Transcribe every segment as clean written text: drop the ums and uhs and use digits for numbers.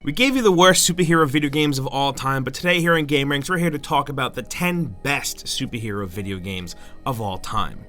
We gave you the worst superhero video games of all time, but today here in gameranx, we're here to talk about the 10 best superhero video games of all time.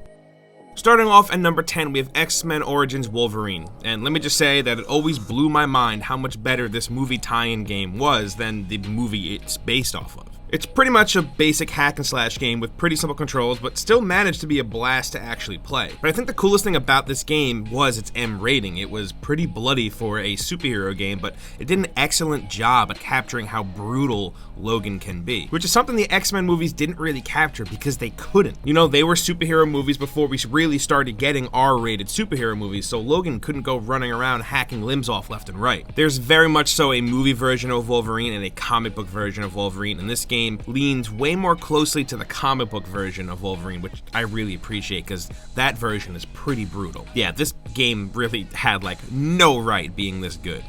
Starting off at number 10, we have X-Men Origins Wolverine, and let me just say that it always blew my mind how much better this movie tie-in game was than the movie it's based off of. It's pretty much a basic hack and slash game with pretty simple controls, but still managed to be a blast to actually play. But I think the coolest thing about this game was its M rating. It was pretty bloody for a superhero game, but it did an excellent job at capturing how brutal Logan can be, which is something the X-Men movies didn't really capture because they couldn't. You know, they were superhero movies before we really started getting R-rated superhero movies, so Logan couldn't go running around hacking limbs off left and right. There's very much so a movie version of Wolverine and a comic book version of Wolverine, and this game leans way more closely to the comic book version of Wolverine, which I really appreciate because that version is pretty brutal. Yeah, this game really had like no right being this good.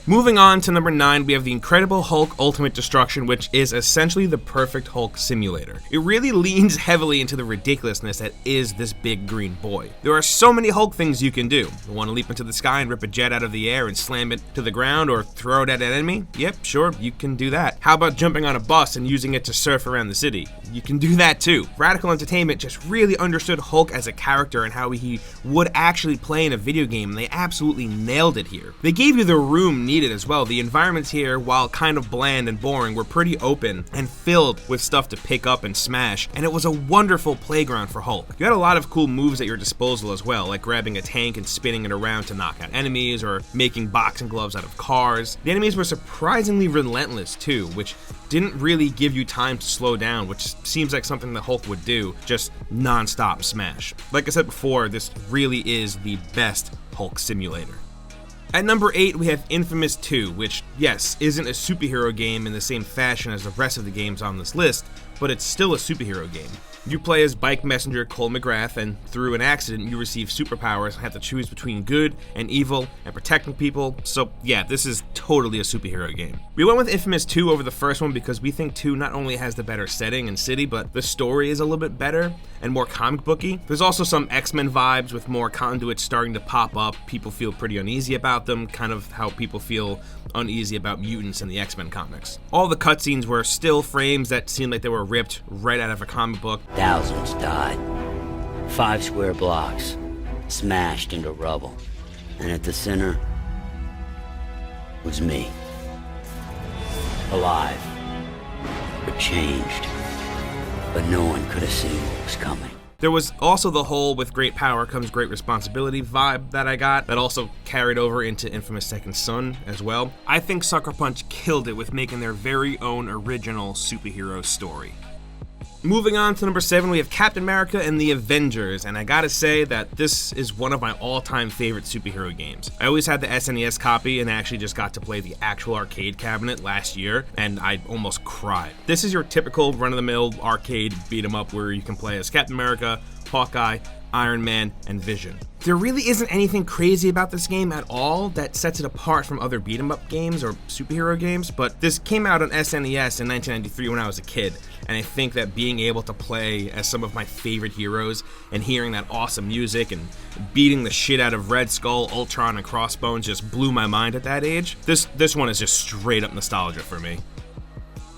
Moving on to number 9, we have the Incredible Hulk Ultimate Destruction, which is essentially the perfect Hulk simulator. It really leans heavily into the ridiculousness that is this big green boy. There are so many Hulk things you can do. You want to leap into the sky and rip a jet out of the air and slam it to the ground, or throw it at an enemy? Yep, sure, you can do that. How about jumping on a bus and using it to surf around the city? You can do that too. Radical Entertainment just really understood Hulk as a character and how he would actually play in a video game, and they absolutely nailed it here. They gave you the room needed as well. The environments here, while kind of bland and boring, were pretty open and filled with stuff to pick up and smash, and it was a wonderful playground for Hulk. You had a lot of cool moves at your disposal as well, like grabbing a tank and spinning it around to knock out enemies, or making boxing gloves out of cars. The enemies were surprisingly relentless too, which didn't really give you time to slow down, which seems like something the Hulk would do, just non-stop smash. Like I said before, this really is the best Hulk simulator. At number 8, we have Infamous II, which, yes, isn't a superhero game in the same fashion as the rest of the games on this list, but it's still a superhero game. You play as bike messenger Cole McGrath, and through an accident you receive superpowers and have to choose between good and evil and protecting people, so yeah, this is totally a superhero game. We went with Infamous 2 over the first one because we think 2 not only has the better setting and city, but the story is a little bit better and more comic booky. There's also some X-Men vibes with more conduits starting to pop up. People feel pretty uneasy about them, kind of how people feel uneasy about mutants in the X-Men comics. All the cutscenes were still frames that seemed like they were ripped right out of a comic book. Thousands died. 5 square blocks, smashed into rubble. And at the center was me. Alive, but changed. But no one could have seen what was coming. There was also the whole with great power comes great responsibility vibe that I got that also carried over into Infamous Second Son as well. I think Sucker Punch killed it with making their very own original superhero story. Moving on to number 7, we have Captain America and the Avengers, and I gotta say that this is one of my all-time favorite superhero games. I always had the SNES copy and actually just got to play the actual arcade cabinet last year, and I almost cried. This is your typical run-of-the-mill arcade beat-em-up where you can play as Captain America, Hawkeye, Iron Man, and Vision. There really isn't anything crazy about this game at all that sets it apart from other beat-em-up games or superhero games, but this came out on SNES in 1993 when I was a kid, and I think that being able to play as some of my favorite heroes and hearing that awesome music and beating the shit out of Red Skull, Ultron, and Crossbones just blew my mind at that age. This one is just straight up nostalgia for me.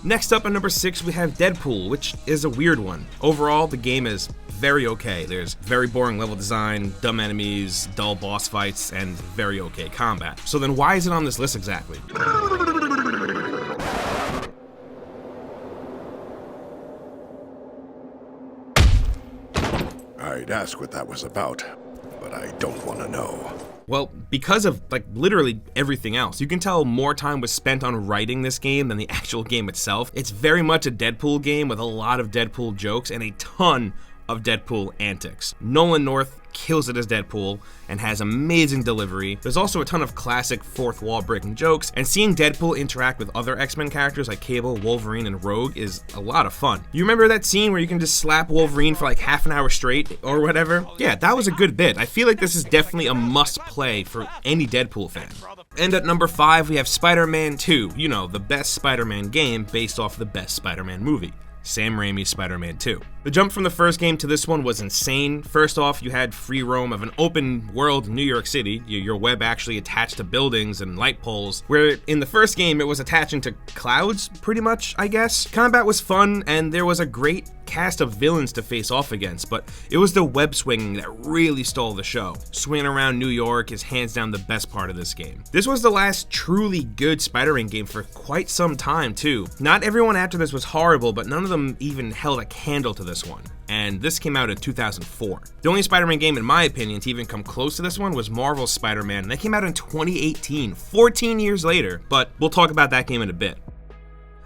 Next up at number 6, we have Deadpool, which is a weird one. Overall, the game is very okay. There's very boring level design, dumb enemies, dull boss fights, and very okay combat. So then why is it on this list exactly? I'd ask what that was about, but I don't want to know. Well, because of like literally everything else. You can tell more time was spent on writing this game than the actual game itself. It's very much a Deadpool game with a lot of Deadpool jokes and a ton of Deadpool antics. Nolan North kills it as Deadpool and has amazing delivery. There's also a ton of classic fourth wall breaking jokes, and seeing Deadpool interact with other X-Men characters like Cable, Wolverine, and Rogue is a lot of fun. You remember that scene where you can just slap Wolverine for like half an hour straight or whatever? Yeah, that was a good bit. I feel like this is definitely a must play for any Deadpool fan. And at number 5, we have SpiderMan II, you know, the best Spider-Man game based off the best Spider-Man movie, Sam Raimi's SpiderMan II. The jump from the first game to this one was insane. First off, you had free roam of an open world New York City, your web actually attached to buildings and light poles, where in the first game it was attaching to clouds, pretty much, I guess. Combat was fun, and there was a great cast of villains to face off against, but it was the web swinging that really stole the show. Swinging around New York is hands down the best part of this game. This was the last truly good Spider-Man game for quite some time too. Not everyone after this was horrible, but none of them even held a candle to this one. And this came out in 2004. The only Spider-Man game, in my opinion, to even come close to this one was Marvel's Spider-Man, and that came out in 2018, 14 years later, but we'll talk about that game in a bit.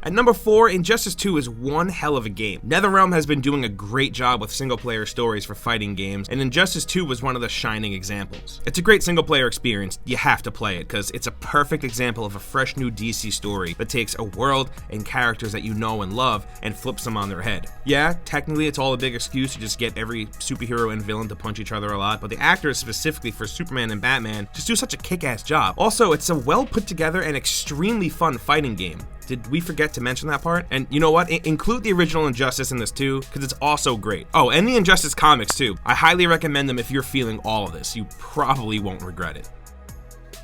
At number 4, Injustice 2 is one hell of a game. NetherRealm has been doing a great job with single-player stories for fighting games, and Injustice 2 was one of the shining examples. It's a great single-player experience. You have to play it, because it's a perfect example of a fresh new DC story that takes a world and characters that you know and love and flips them on their head. Yeah, technically it's all a big excuse to just get every superhero and villain to punch each other a lot, but the actors specifically for Superman and Batman just do such a kick-ass job. Also, it's a well-put-together and extremely fun fighting game. Did we forget to mention that part? And you know what? Include the original Injustice in this too, because it's also great. Oh, and the Injustice comics too. I highly recommend them if you're feeling all of this. You probably won't regret it.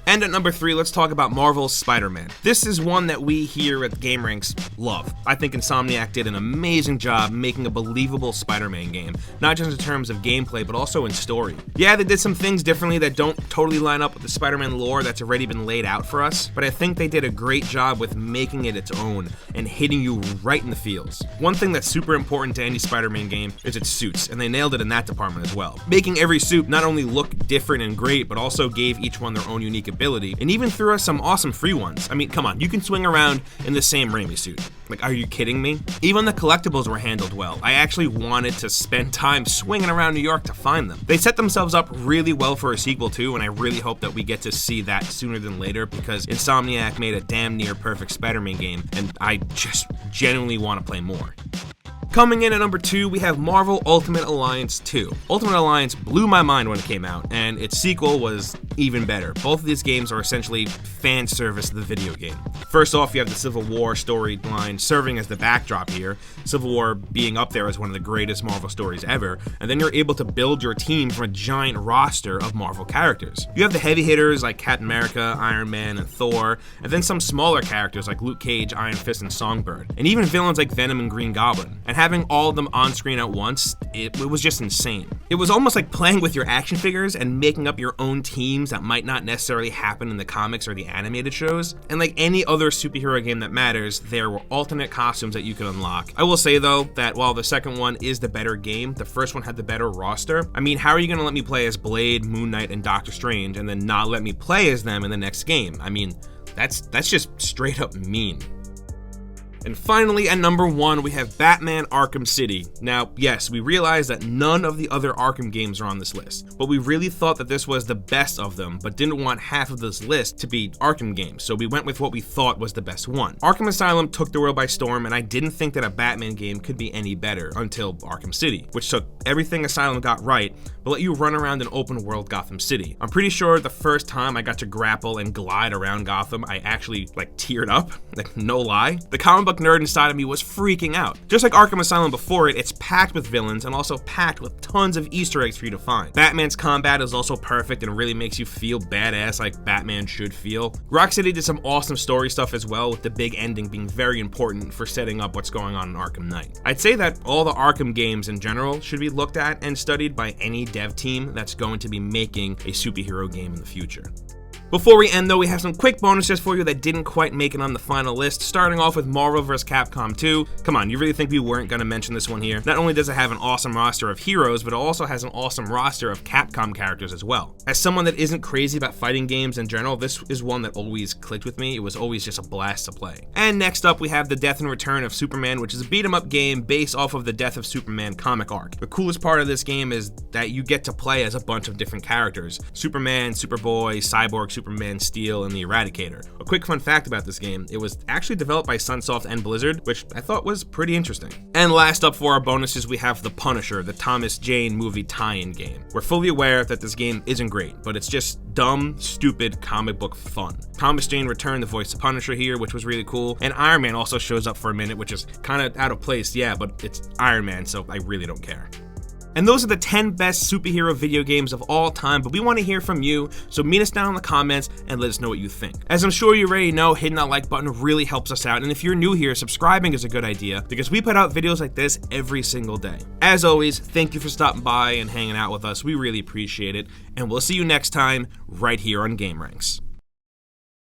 And at number 3, let's talk about Marvel's Spider-Man. This is one that we here at gameranx love. I think Insomniac did an amazing job making a believable Spider-Man game, not just in terms of gameplay, but also in story. Yeah, they did some things differently that don't totally line up with the Spider-Man lore that's already been laid out for us, but I think they did a great job with making it its own and hitting you right in the feels. One thing that's super important to any Spider-Man game is its suits, and they nailed it in that department as well. Making every suit not only look different and great, but also gave each one their own unique ability, and even threw us some awesome free ones. I mean, come on, you can swing around in the same Raimi suit. Like, are you kidding me? Even the collectibles were handled well. I actually wanted to spend time swinging around New York to find them. They set themselves up really well for a sequel too, and I really hope that we get to see that sooner than later, because Insomniac made a damn near perfect Spider-Man game, and I just genuinely want to play more. Coming in at number 2, we have Marvel Ultimate Alliance 2. Ultimate Alliance blew my mind when it came out, and its sequel was even better. Both of these games are essentially fan service of the video game. First off, you have the Civil War storyline serving as the backdrop here, Civil War being up there as one of the greatest Marvel stories ever, and then you're able to build your team from a giant roster of Marvel characters. You have the heavy hitters like Captain America, Iron Man, and Thor, and then some smaller characters like Luke Cage, Iron Fist, and Songbird, and even villains like Venom and Green Goblin. And having all of them on screen at once, it was just insane. It was almost like playing with your action figures and making up your own teams that might not necessarily happen in the comics or the animated shows. And like any other superhero game that matters, there were alternate costumes that you could unlock. I will say though that while the second one is the better game, the first one had the better roster. I mean, how are you gonna let me play as Blade, Moon Knight, and Doctor Strange and then not let me play as them in the next game? I mean, that's just straight up mean. And finally, at number 1, we have Batman Arkham City. Now, yes, we realize that none of the other Arkham games are on this list, but we really thought that this was the best of them, but didn't want half of this list to be Arkham games, so we went with what we thought was the best one. Arkham Asylum took the world by storm, and I didn't think that a Batman game could be any better until Arkham City, which took everything Asylum got right, but let you run around an open world Gotham City. I'm pretty sure the first time I got to grapple and glide around Gotham, I actually teared up, no lie. The comic book nerd inside of me was freaking out. Just like Arkham Asylum before it, it's packed with villains and also packed with tons of Easter eggs for you to find. Batman's combat is also perfect and really makes you feel badass like Batman should feel. Rock City did some awesome story stuff as well, with the big ending being very important for setting up what's going on in Arkham Knight. I'd say that all the Arkham games in general should be looked at and studied by any dev team that's going to be making a superhero game in the future. Before we end though, we have some quick bonuses for you that didn't quite make it on the final list, starting off with Marvel vs. Capcom 2. Come on, you really think we weren't going to mention this one here? Not only does it have an awesome roster of heroes, but it also has an awesome roster of Capcom characters as well. As someone that isn't crazy about fighting games in general, this is one that always clicked with me. It was always just a blast to play. And next up, we have The Death and Return of Superman, which is a beat-em-up game based off of the Death of Superman comic arc. The coolest part of this game is that you get to play as a bunch of different characters. Superman, Superboy, Cyborg, Superman, Steel, and the Eradicator. A quick fun fact about this game, it was actually developed by Sunsoft and Blizzard, which I thought was pretty interesting. And last up for our bonuses, we have The Punisher, the Thomas Jane movie tie-in game. We're fully aware that this game isn't great, but it's just dumb, stupid comic book fun. Thomas Jane returned to voice the Punisher here, which was really cool, and Iron Man also shows up for a minute, which is kind of out of place, yeah, but it's Iron Man, so I really don't care. And those are the 10 best superhero video games of all time, but we want to hear from you, so meet us down in the comments and let us know what you think. As I'm sure you already know, hitting that like button really helps us out, and if you're new here, subscribing is a good idea, because we put out videos like this every single day. As always, thank you for stopping by and hanging out with us, we really appreciate it, and we'll see you next time, right here on gameranx.